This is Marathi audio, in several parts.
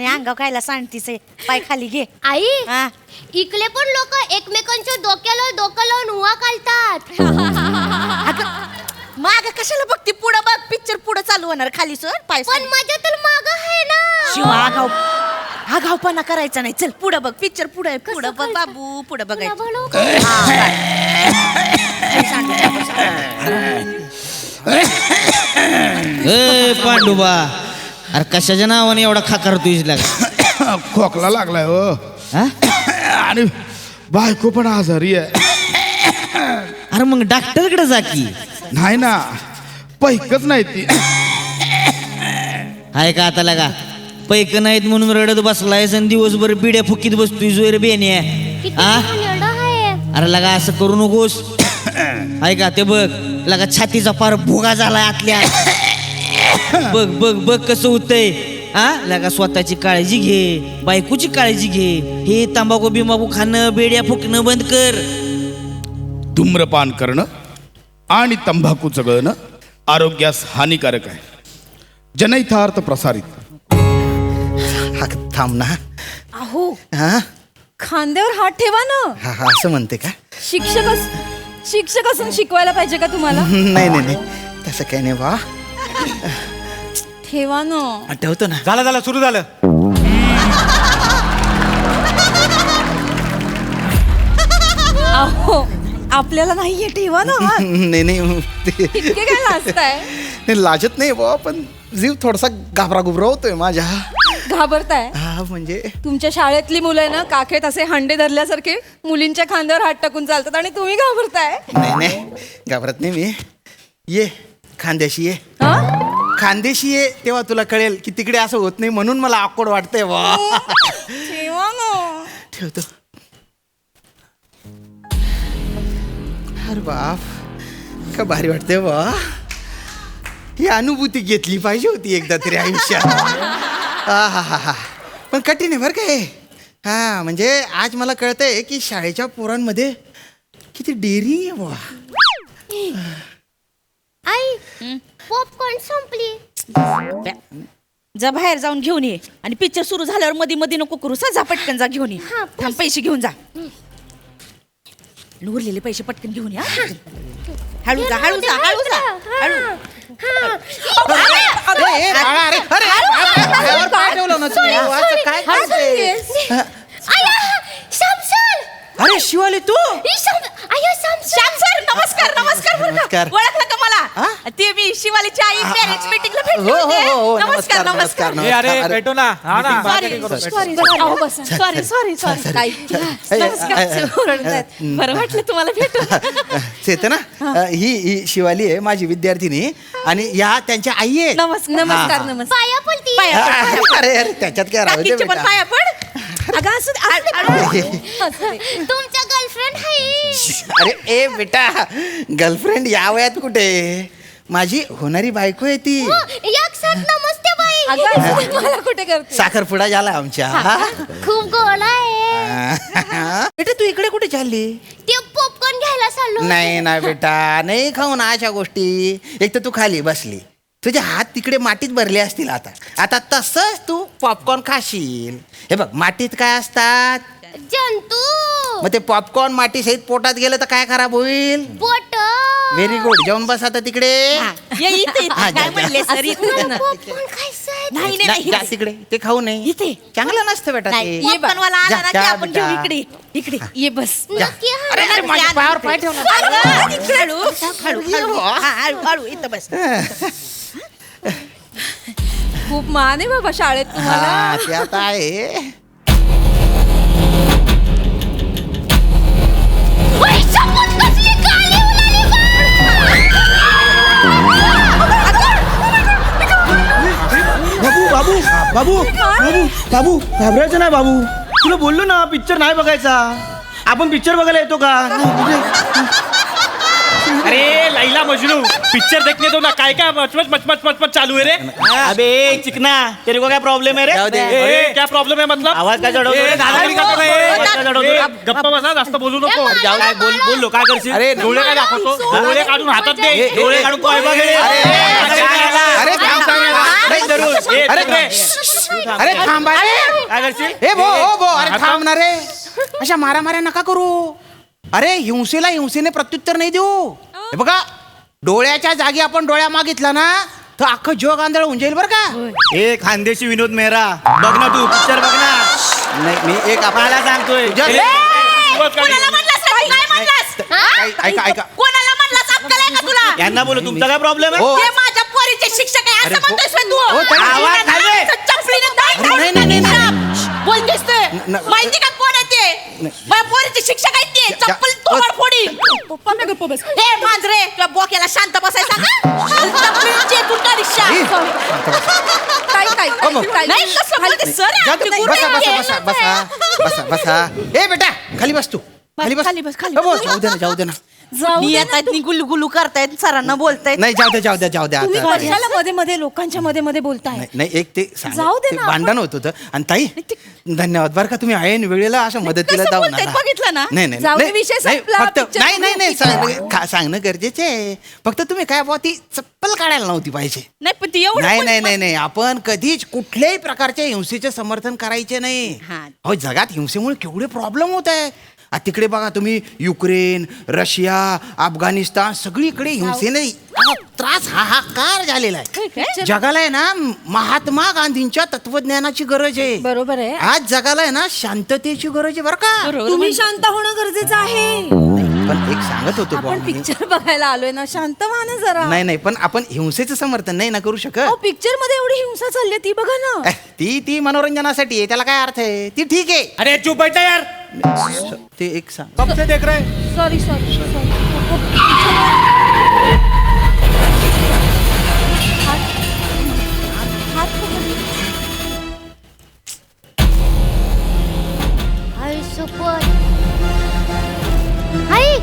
आणि अंगाव खायला सांगतीस पाय खाली घे. आई हा इकडे पण लोक एकमेकांच्या डोक्याला डोकं लावून उवा घालतात. माग कशाला बघती, पुढं बघ, पिक्चर पुढं चालू होणार, खाली सर पाय. पण माझ्या तर माग आहे ना. शिवा आगावपणा करायचा नाही. चल पुढं बघ, पिक्चर पुढं पुढं बघ बाबू, पुढं बघायचं. पांडुबा, अरे कशाच्या नावाने एवढा खाकार तुझी लाग? खोकला लागलाय हो. आणि बायको पण आजारी आहे. अरे मग डॉक्टरकडे जा की. नाही ना, पैकच नाही ती. आहे का आता लागा? पैक नाहीत म्हणून रडत बसलायस आणि दिवसभर बिड्या फुकीत बसतोय जोर बेने. अरे लगा असं करू नकोस. आहे का ते बघ लगा, छातीचा फार भोगा झालाय आतल्या. बघ बघ बघ कसं होतंय. लगा स्वतःची काळजी घे, बायकोची काळजी घे. हे तंबाखू बिंबाखू खाणं, बेड्या फुकणं बंद कर. धूम्रपान करणं आणि तंबाखू चगळणं आरोग्यास हानिकारक आहे. जनहितार्थ प्रसारित. थांब ना. अहो हा खांद्यावर हात ठेवा ना. हा हा असं म्हणते का? शिक्षक असून शिकवायला पाहिजे का तुम्हाला? नाही नाही नाही, तसं काही नाही बा. ठेवा ना. ठेवतो ना. झालं सुरू झालं. अहो आपल्याला नाहीये, ठेवा ना हात. नाही नाही, इतके काय लाजताय? नाही लाजत नाही बा, पण जीव थोडासा घाबरा गुबरा होतोय माझ्या. घाबरताय? हा म्हणजे तुमच्या शाळेतली मुलं आहे ना, काखेत असे हंडे धरल्यासारखे मुलींच्या खांद्यावर हात टाकून चालतात आणि तुम्ही घाबरताय. नाही नाही, घाबरत नाही मी. ये खांद्याशी ये. हा? खांद्याशी ये, तेव्हा तुला कळेल की तिकडे असं होत नाही, म्हणून मला आकोड वाटतंय बा. ठेवा ना. ठेवतो. अरे बाप, का भारी वाटतंय बा. ही अनुभूती घेतली पाहिजे होती एकदा तरी आयुष्यात. हा हा हा हा, पण कठीण आहे बरं काय. हा म्हणजे आज मला कळतंय की शाळेच्या पोरांमध्ये किती डेअरिंग आहे बा. आई पॉपकॉर्न संपली. जा बाहेर जाऊन घेऊन ये, आणि पिक्चर सुरू झाल्यावर मध्ये मध्ये नको करू. जा पटकन जा घेऊन ये. थांब, पैसे घेऊन जा. उरलेले पैसे पटकन घेऊन या. हळू जा हळू जा हळू जा हळू. अरे शिवाली तू. नमस्कार नमस्कार बरं का? नमस्कार. ओळखलं का मला? ते मी शिवालीची आई पॅरेंट्स मीटिंगला भेटले हो हो हो, होते. नमस्कार नमस्कार. नमस्कार. अरे भेटो ना. हा ना. बरं वाटलं तुम्हाला भेटून. येते ना. ही शिवाली आहे माझी विद्यार्थिनी, आणि या त्यांच्या आई आहे. नमस्कार नमस्कार. पाया पडती. अरे अरे त्याच्यात काय राहू दे काकींचे पण बेटा. पाया पड. अगं असं तुमच्या गर्लफ्रेंड आहे. अरे ए बेटा, गर्लफ्रेंड या वयात कुठे? माझी होणारी बायको आहे ती. एक साथ नमस्ते बाई. मला कुठे करते? साखरपुडा झाला आमच्या. खूप गोड आहे. बेटा तू इकडे कुठे चालली? ते पॉपकॉर्न घ्यायला चाललो. नाही ना बेटा, नाही खाऊ ना अशा गोष्टी. एक तर तू खाली बसली, तुझे हात तिकडे मातीत भरले असतील. आता तसंच तू पॉपकॉर्न खाशील. हे बघ, मातीत काय असतात? जंतू. मग ते पॉपकॉर्न माती सहित पोटात गेलं तर काय खराब होईल? पोट. Very good. जेवण बस आता तिकडे. ये इथे हा, काय जा, म्हणले सर इथे ना. पॉपकॉर्न खायचंय. नाही नाही नाही, जा तिकडे. ते खाऊ नये. इथे चांगलं नसतं बेटा नाही, ते. ये बनवायला आला ना की जा, आपण बेटा. घेऊ इकडे इकडे ये बस. नक्की हा. अरे, अरे, माझ्या पायावर पाय ठेव ना. अगं, इकडे हळू हळू हळू. हा, हळू हळू इथं बस. खूप मान आहे बाबा शाळेत तुम्हाला. हा, ते आता आहे. ओय, शपथ कसली गाली उडाली बाबू बाबू बाबू बाबू बाबू घाबरायचं नाही बाबू. तुला बोललो ना पिक्चर नाही बघायचा. आपण पिक्चर बघायला येतो का? अरे लैला मजनू पिक्चर देखने दो ना. काय काय मचमच मचमच मचमच चालू है रे. अबे चिकना, तेरे को क्या प्रॉब्लेम है रे? जाऊ दे. ए, क्या प्रॉब्लेम है मतलब? आवाज काय चढवतो? ए, दादागिरी करतो का, ए? आवाज काय चढवतो? ए, गप्पा बसा, जास्त बोलू नको. जाऊ काय बोललो काय करशील? अरे डोळे काय दाखवतो? डोळे काढून हातात दे. डोळे काढून काय बघ. अरे थांब, थांब. अरे जरूर. ए, अरे रे. अरे थांबा रे. काय करशील ए भो हो भो अरे आता- थांब ना रे. अशा मारामाऱ्या नका करू. अरे हिंसेला हिंसेने प्रत्युत्तर नाही देऊ. हे बघा डोळ्याच्या जागी आपण डोळ्या मागितला ना तर अख्खं जग आंधळ होऊन जाईल बरं का. ए खानदेशी विनोद मेहरा बघ ना तू पिक्चर बघ ना. नाही मी एक मला सांगतोय तुझ्या- ए, बघ काय. कोणाला म्हणलास रे? काय म्हणलास? ऐका ऐका कोणाला म्हणलास? अक्कल आहे का तुला? यांना बोलू तुमचा काय प्रॉब्लेम आहे हो. हे माझ्या पोरीचे शिक्षक आहे अरे असं हो. म्हणतोयस तू? हो, ताई. आवाज खाली. चपलीने दात अरे नाही, नाही, नाही, नाही. बोलतेस ते न- माहिती का कोण आहे ते? माझ्या पोरीचे शिक्षक आहेत ते जा- चप्पल तोड फोडी. पप्पा मी गप्प बस. हे मांजरे तुला बोक्याला शांत बसायला सांग. चपलीची तुटा रिक्षा. ताई ताई ताई. नाही कसं बोलते सर जा तू. बसा बसा बसा बसा बसा बसा. ए बेटा खाली बस तू. खाली बस. खाली बस, खाली हो, बस. जाऊ दे ना जाऊ दे ना. जाऊ दे येत आहेत गुलगुलू करतायत सरांना बोलतायत. नाही जाऊ दे जाऊ दे जाऊ दे तुम्ही आता कशाला मध्ये मध्ये लोकांच्या मध्ये मध्ये बोलताय. नाही नाही, एक ते जाऊ दे ते ना, भांडण होत होतं आणि ताई धन्यवाद बरं का तुम्ही ऐन वेळेला अशा मदतीला कसं जाऊन बोलतायत आला. बघितलं ना? नाही नाही जाऊ दे, नाही, विषय नाही, संपला, फक्त picture नाही नाही नाही बघू. सांगणं गरजेचे आहे. फक्त तुम्ही काय बुवा ती चप्पल काढायला नव्हती पाहिजे. नाही पण ती एवढं नाही पण- नाही नाही नाही आपण कधीच कुठल्याही प्रकारच्या हिंसेचे समर्थन करायचे नाही. हा. अहो जगात हिंसेमुळे केवढे प्रॉब्लेम होत आहे. तिकडे बघा तुम्ही युक्रेन रशिया अफगाणिस्तान सगळीकडे हिंसेने त्रास हाहाकार झालेला आहे. काय? जगाला आहे ना महात्मा गांधींच्या तत्वज्ञानाची गरज आहे. बरोबर आहे. आज जगाला आहे ना शांततेची गरज आहे बरं का. बरोबर. तुम्ही शांत होणं गरजेचं आहे. नाही, पण एक सांगत होतो बुवा आपण मी. पिक्चर बघायला आलोय ना शांत व्हा ना जरा. नाही नाही पण आपण हिंसेचं समर्थन नाही ना करू शकत. पिक्चर मध्ये एवढी हिंसा चालली आहे, ती बघा ना. ती मनोरंजनासाठी आहे त्याला काय अर्थ आहे. ती ठीक आहे. अरे चुप बैठा यार ते एक सांग. कब से देख रहे हैं? Sorry sorry sorry. आई सुपर आई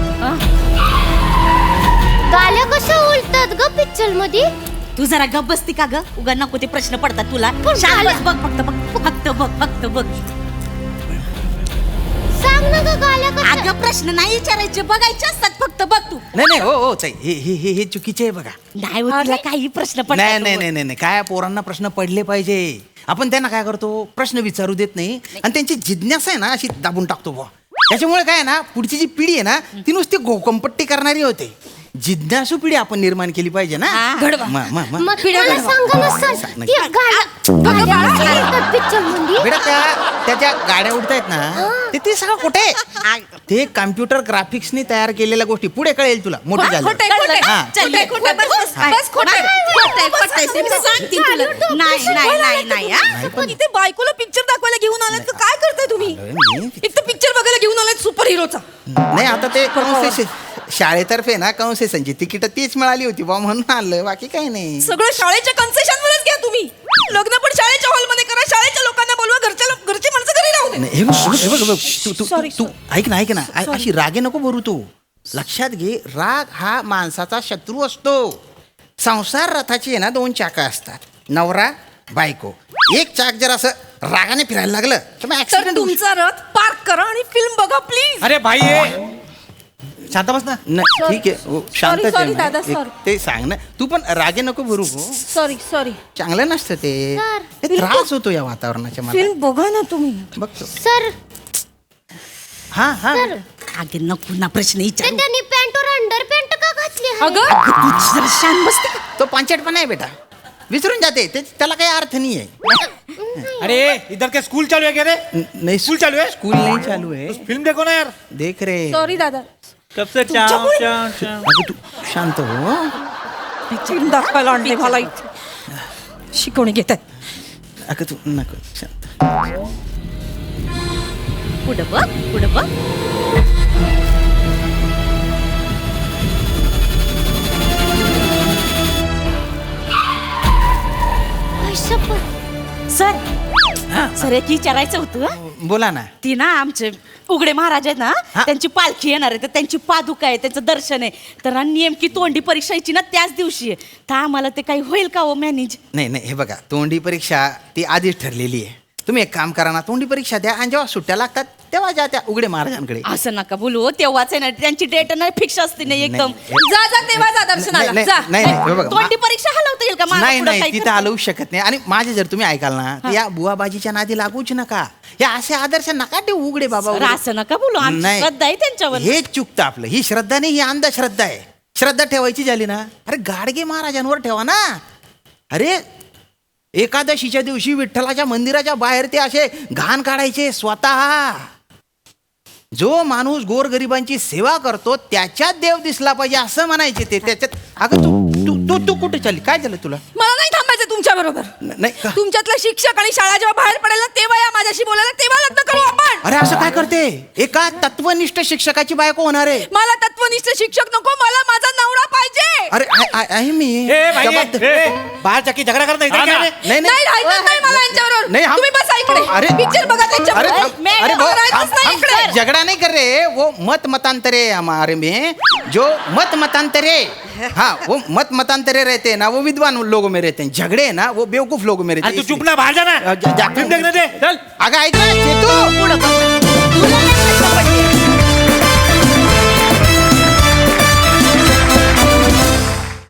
गाल्या कसं उलटतात ग पिक्चर मध्ये. तू जरा गप बसती का ग? उगा नको ते प्रश्न पडतात तुला. पण शांत झालं. बस, बघ फक्त बघ फक्त बघ फक्त बघ. सांग ना ग गाल्या कसं. अगं प्रश्न नाही विचारायचे बघायचे असतात फक्त बघ तू. नाही नाही हो हो ताई, हे चुकीचे आहे बघा. नाही होत तुला काही प्रश्न पडतात. नाही नाही नाही नाही नाही. काय पोरांना प्रश्न पडले पाहिजे. आपण त्यांना काय करतो प्रश्न विचारू देत नाही आणि त्यांची जिज्ञासा आहे ना अशी दाबून टाकतो बुवा. त्याच्यामुळे काय आहे ना पुढची जी पिढी आहे ना ती नुसती गोकंपट्टी करणारी होते. जिज्ञासू पिढी आपण निर्माण केली पाहिजे ना. हा. घडवा. मग मला सांगा ना सर सांग. ती गाल्या पिक्चर मध्ये. बेटा त्या ज्या गाड्या उडतायत ना ते सगळं कुठे ते कम्प्युटर ग्राफिक्सनी तयार केलेल्या गोष्टी. पुढे कळेल तुला मोठी झाली. खोटं आहे, खोटं आहे. हा. चल, खोटं आहे, खोटं आहे. बस, बस, बस, खोटं आहे. खोटंय, ते मी सांगते तुला. नाही नाही नाही नाही हा. पण इथे बायकोला पिक्चर दाखवायला घेऊन आलात तर काय करताय तुम्ही? मी- एक तर पिक्चर बघायला घेऊन आलात सुपर हिरोचा. नाही आता ते शाळेतर्फे ना कन्सेशनची तिकीट तीच मिळाली होती बा म्हणून आलं बाकी काही नाही. सगळं शाळेच्या कन्सेशन वरच घ्या तुम्ही. लग्न पण शाळेच्या हॉलमध्ये करा, शाळेच्या लोकांना बोलवा, घरची माणसं घरी राहू दे. नाही, हे बघ हे बघ, हे बघ तू तू Sorry, तू ऐक ना अशी रागे नको भरू तू. लक्षात घे राग हा माणसाचा शत्रू असतो. संसार रथाची आहे ना 2 चाकं असतात. नवरा बायको. एक चाक जर असं रागाने फिरायला लागलं तर मग तर ऍक्सिडेंट होऊ तुमचा रथ पार्क करा आणि फिल्म बघा प्लीज. अरे भाई ये शांत बस ना. नाही ठीक आहे हो, शांत Sorry, आहे दादा, ना. sorry. ते सांग ना तू पण रागे नको भरू हो. Sorry sorry. चांगलं नसतं ते. सर. हे त्रास होतो या वातावरणाच्या मला फिल्म बघा ना तुम्ही. बघतो. सर हा हा सर अगं नको ना प्रश्न ते विचार. त्यांनी पॅन्टवर अंडर पॅन्ट का घातली आहे? अगं तू जरा शांत बसते का? तो पांचटपणा आहे बेटा. विसरून जाते त्याला काही अर्थ नाही आहे. अरे इधर के स्कूल चालू है क्या रे? नाही स्कूल चालू है? स्कूल नहीं चालू है. फिल्म देखो ना यार. देख रे सॉरी दादा. कब से अगं तू शांत हो. फिल्म दाखवायला आणले मला इथे. शिकवणी घेत आहे. अगं तू नको शांत. पुढं बघ पुढं बघ. आई शपथ. सर एक विचारायचं होतं. बोला ना. ती ना आमचे उघडे महाराज आहेत ना हा. त्यांची पालखी येणार आहे तर त्यांची पादुका आहे त्यांचं दर्शन आहे तर ना नेमकी तोंडी परीक्षाची ना त्याच दिवशी आहे तर आम्हाला ते काही होईल का हो मॅनेज? नाही हे बघा तोंडी परीक्षा ती आधीच ठरलेली आहे. तुम्ही एक काम करा ना तोंडी परीक्षा द्या आणि जेव्हा सुट्ट्या लागतात तेव्हा जा त्या उघडे महाराजांकडे. असं नका बोलू, तेव्हाच आहे ना त्यांची डेट ना फिक्स असते नाही एकदम. जा जा तेव्हा जा दर्शनाला नाही, जा. नाही, नाही, हे बघा, तोंडी परीक्षा हलवता येईल का माझं नाही पुढं नाही काही तिथं करता? हलवू शकत नाही. आणि माझे जर तुम्ही ऐकाल ना तर या बुवाबाजीच्या नादी लागूच नका. या असे आदर्श नका ते उघडे बाबा सर, उघडे. असं नका बोलू, आमची नाही. श्रद्धा आहे त्यांच्यावर. हेच चुकतं आपलं. ही श्रद्धा नाही, ही अंधश्रद्धा आहे. श्रद्धा ठेवायची झाली ना, अरे गाडगे महाराजांवर ठेवा ना. अरे एकादशीच्या दिवशी विठ्ठलाच्या मंदिराच्या बाहेर ते असे घाण काढायचे स्वतः. जो माणूस गोरगरिबांची सेवा करतो त्याच्यात देव दिसला पाहिजे असं म्हणायचे ते. त्याच्यात अगं तू तू तू कुठे चालली? काय झालं तुला? मला नाही थांबायचं तुमच्या बरोबर. नाही का? तुमच्यातला शिक्षक आणि शाळा जेव्हा बाहेर पडेल ना, तेव्हा या माझ्याशी बोलायला, तेव्हा लग्न करू आपण. अरे असं काय करते? एका तत्वनिष्ठ शिक्षकाची बायको होणार आहे. मला तत्वनिष्ठ शिक्षक नको, मला माझा नवरा पाहिजे. अरे आहे मी बाहेर चक्की झगडा करता नाही नाही नाही राहायचं नाही मला यांच्याबरोबर. नहीं, हम- तुम्ही बसा इकडे. अरे पिक्चर बघा त्यांच्याबरोबर. अरे मला राहायचंच नाही इकडे. झगड़ा नहीं कर रहे, वो मत मतांतरे हमारे में जो मत मतांतरे, हाँ वो मत मतांतरे रहते हैं ना, वो विद्वान लोगों में रहते हैं. झगड़े हैं ना वो बेवकूफ लोगों में रहते हैं. तू चुप ना, बाहेर जा ना. जा- फिल्म देखने दे चल. अगं ऐक ना चेतू. पुढं बघ.